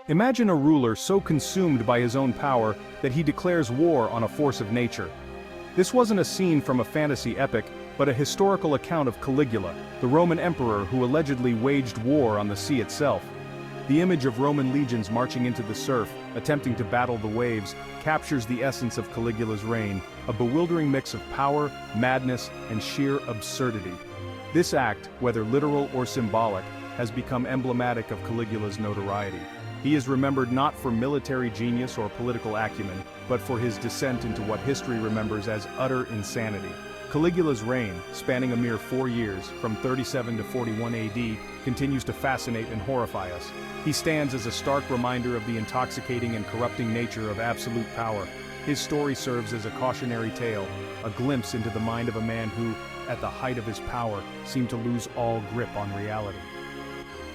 Imagine a ruler so consumed by his own power that he declares war on a force of nature. This wasn't a scene from a fantasy epic, but a historical account of Caligula, the Roman emperor who allegedly waged war on the sea itself. The image of Roman legions marching into the surf, attempting to battle the waves, captures the essence of Caligula's reign, a bewildering mix of power, madness, and sheer absurdity. This act, whether literal or symbolic, has become emblematic of Caligula's notoriety. He is remembered not for military genius or political acumen, but for his descent into what history remembers as utter insanity. Caligula's reign, spanning a mere 4 years, from 37 to 41 AD, continues to fascinate and horrify us. He stands as a stark reminder of the intoxicating and corrupting nature of absolute power. His story serves as a cautionary tale, a glimpse into the mind of a man who, at the height of his power, seemed to lose all grip on reality.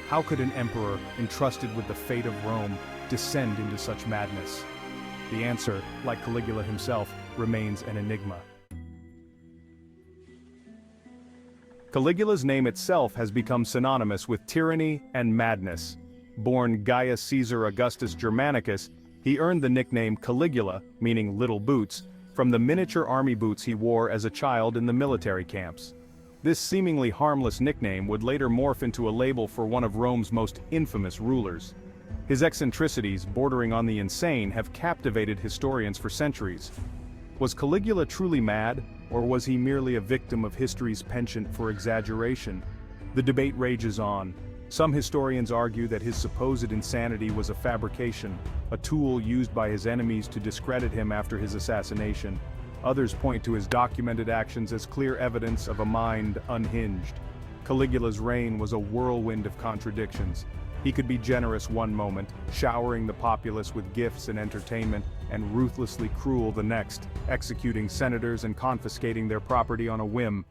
How could an emperor, entrusted with the fate of Rome, descend into such madness? The answer, like Caligula himself, remains an enigma. Caligula's name itself has become synonymous with tyranny and madness. Born Gaius Caesar Augustus Germanicus, he earned the nickname Caligula, meaning little boots, from the miniature army boots he wore as a child in the military camps. This seemingly harmless nickname would later morph into a label for one of Rome's most infamous rulers. His eccentricities, bordering on the insane, have captivated historians for centuries. Was Caligula truly mad, or was he merely a victim of history's penchant for exaggeration? The debate rages on. Some historians argue that his supposed insanity was a fabrication, a tool used by his enemies to discredit him after his assassination. Others point to his documented actions as clear evidence of a mind unhinged. Caligula's reign was a whirlwind of contradictions. He could be generous one moment, showering the populace with gifts and entertainment, and ruthlessly cruel the next, executing senators and confiscating their property on a whim.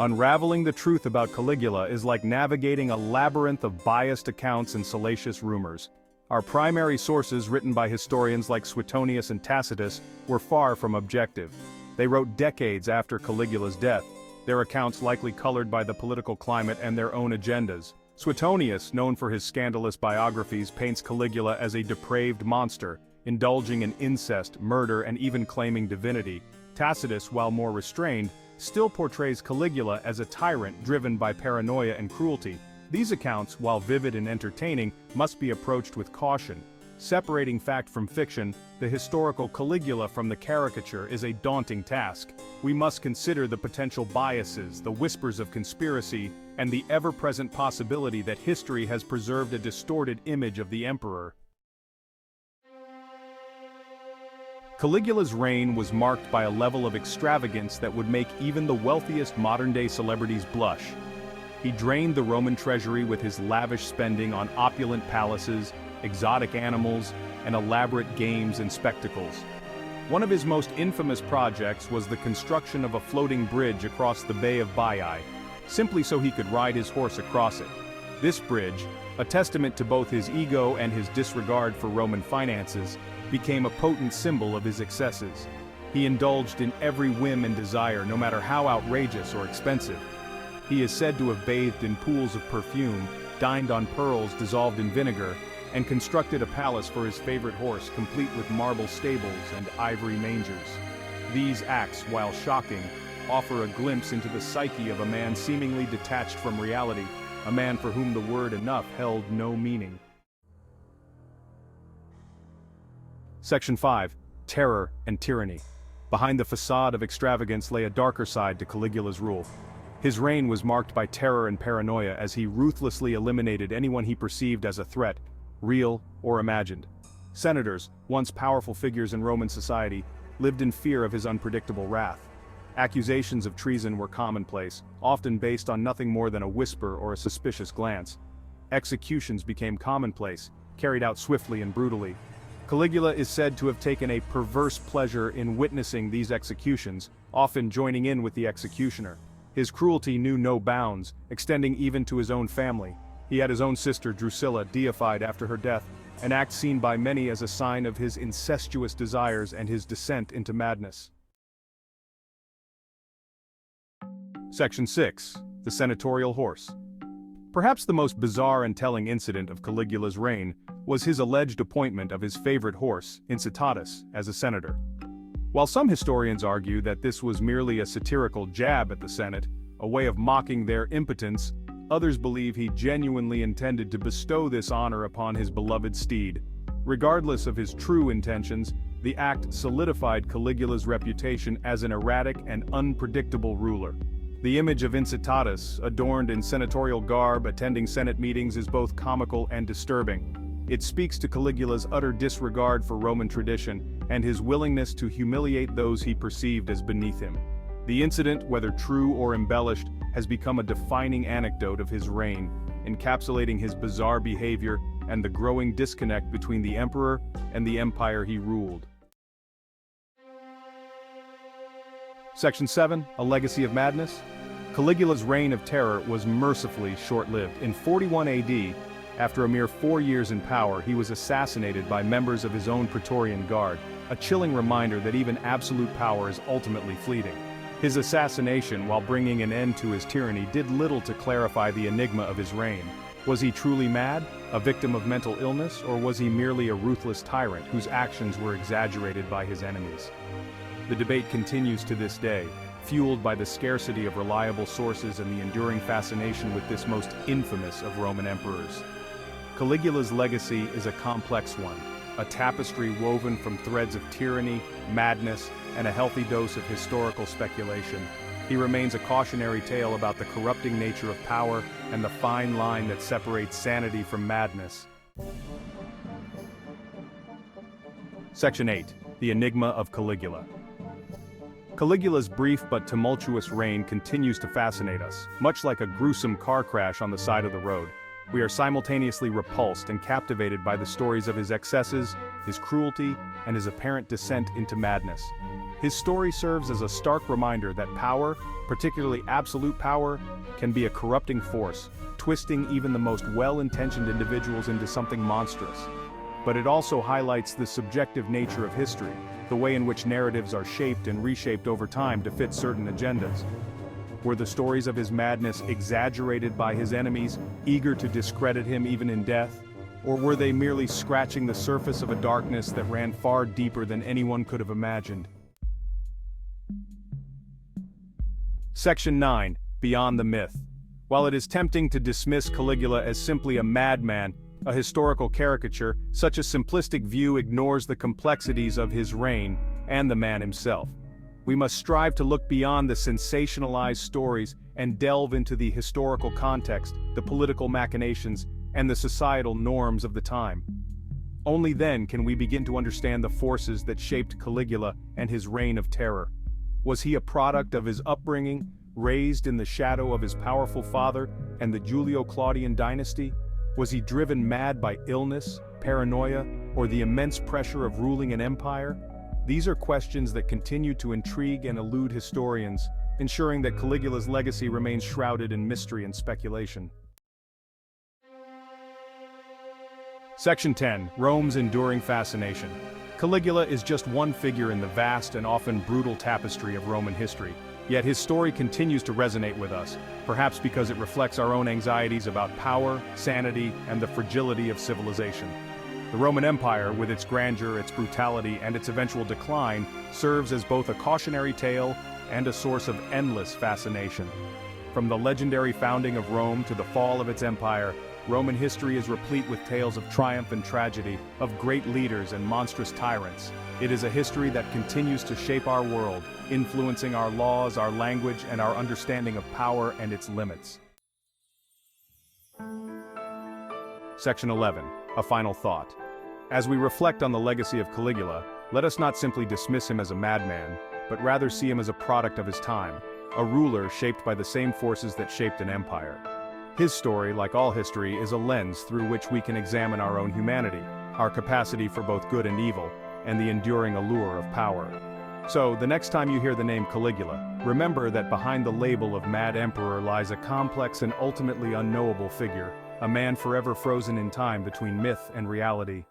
Unraveling the truth about Caligula is like navigating a labyrinth of biased accounts and salacious rumors. Our primary sources, written by historians like Suetonius and Tacitus, were far from objective. They wrote decades after Caligula's death, their accounts likely colored by the political climate and their own agendas. Suetonius, known for his scandalous biographies, paints Caligula as a depraved monster, indulging in incest, murder, and even claiming divinity. Tacitus, while more restrained, still portrays Caligula as a tyrant driven by paranoia and cruelty. These accounts, while vivid and entertaining, must be approached with caution. Separating fact from fiction, the historical Caligula from the caricature is a daunting task. We must consider the potential biases, the whispers of conspiracy, and the ever-present possibility that history has preserved a distorted image of the emperor. Caligula's reign was marked by a level of extravagance that would make even the wealthiest modern-day celebrities blush. He drained the Roman treasury with his lavish spending on opulent palaces, exotic animals, and elaborate games and spectacles. One of his most infamous projects was the construction of a floating bridge across the Bay of Baiae, simply so he could ride his horse across it. This bridge, a testament to both his ego and his disregard for Roman finances, became a potent symbol of his excesses. He indulged in every whim and desire, no matter how outrageous or expensive. He is said to have bathed in pools of perfume, dined on pearls dissolved in vinegar, and constructed a palace for his favorite horse, complete with marble stables and ivory mangers. These acts, while shocking, offer a glimpse into the psyche of a man seemingly detached from reality, a man for whom the word enough held no meaning. Section 5. Terror and Tyranny. Behind the facade of extravagance lay a darker side to Caligula's rule. His reign was marked by terror and paranoia as he ruthlessly eliminated anyone he perceived as a threat, real or imagined. Senators, once powerful figures in Roman society, lived in fear of his unpredictable wrath. Accusations of treason were commonplace, often based on nothing more than a whisper or a suspicious glance. Executions became commonplace, carried out swiftly and brutally. Caligula is said to have taken a perverse pleasure in witnessing these executions, often joining in with the executioner. His cruelty knew no bounds, extending even to his own family. He had his own sister Drusilla deified after her death, an act seen by many as a sign of his incestuous desires and his descent into madness. Section 6. The Senatorial Horse. Perhaps the most bizarre and telling incident of Caligula's reign was his alleged appointment of his favorite horse, Incitatus, as a senator. While some historians argue that this was merely a satirical jab at the Senate, a way of mocking their impotence, others believe he genuinely intended to bestow this honor upon his beloved steed. Regardless of his true intentions, the act solidified Caligula's reputation as an erratic and unpredictable ruler. The image of Incitatus, adorned in senatorial garb attending Senate meetings, is both comical and disturbing. It speaks to Caligula's utter disregard for Roman tradition and his willingness to humiliate those he perceived as beneath him. The incident, whether true or embellished, has become a defining anecdote of his reign, encapsulating his bizarre behavior and the growing disconnect between the emperor and the empire he ruled. Section 7, A Legacy of Madness. Caligula's reign of terror was mercifully short-lived. In 41 AD, after a mere 4 years in power, he was assassinated by members of his own Praetorian Guard, a chilling reminder that even absolute power is ultimately fleeting. His assassination, while bringing an end to his tyranny, did little to clarify the enigma of his reign. Was he truly mad, a victim of mental illness, or was he merely a ruthless tyrant whose actions were exaggerated by his enemies? The debate continues to this day, fueled by the scarcity of reliable sources and the enduring fascination with this most infamous of Roman emperors. Caligula's legacy is a complex one, a tapestry woven from threads of tyranny, madness, and a healthy dose of historical speculation. He remains a cautionary tale about the corrupting nature of power and the fine line that separates sanity from madness. Section 8. The Enigma of Caligula. Caligula's brief but tumultuous reign continues to fascinate us. Much like a gruesome car crash on the side of the road, we are simultaneously repulsed and captivated by the stories of his excesses, his cruelty, and his apparent descent into madness. His story serves as a stark reminder that power, particularly absolute power, can be a corrupting force, twisting even the most well-intentioned individuals into something monstrous. But it also highlights the subjective nature of history, the way in which narratives are shaped and reshaped over time to fit certain agendas. Were the stories of his madness exaggerated by his enemies, eager to discredit him even in death? Or were they merely scratching the surface of a darkness that ran far deeper than anyone could have imagined? Section 9. Beyond the Myth. While it is tempting to dismiss Caligula as simply a madman, a historical caricature, such a simplistic view ignores the complexities of his reign and the man himself. We must strive to look beyond the sensationalized stories and delve into the historical context, the political machinations, and the societal norms of the time. Only then can we begin to understand the forces that shaped Caligula and his reign of terror. Was he a product of his upbringing, raised in the shadow of his powerful father and the Julio-Claudian dynasty? Was he driven mad by illness, paranoia, or the immense pressure of ruling an empire? These are questions that continue to intrigue and elude historians, ensuring that Caligula's legacy remains shrouded in mystery and speculation. Section 10. Rome's Enduring Fascination. Caligula is just one figure in the vast and often brutal tapestry of Roman history, yet his story continues to resonate with us, perhaps because it reflects our own anxieties about power, sanity, and the fragility of civilization. The Roman Empire, with its grandeur, its brutality, and its eventual decline, serves as both a cautionary tale and a source of endless fascination. From the legendary founding of Rome to the fall of its empire, Roman history is replete with tales of triumph and tragedy, of great leaders and monstrous tyrants. It is a history that continues to shape our world, influencing our laws, our language, and our understanding of power and its limits. Section 11. A Final Thought. As we reflect on the legacy of Caligula, let us not simply dismiss him as a madman, but rather see him as a product of his time, a ruler shaped by the same forces that shaped an empire. His story, like all history, is a lens through which we can examine our own humanity, our capacity for both good and evil, and the enduring allure of power. So, the next time you hear the name Caligula, remember that behind the label of Mad Emperor lies a complex and ultimately unknowable figure, a man forever frozen in time between myth and reality.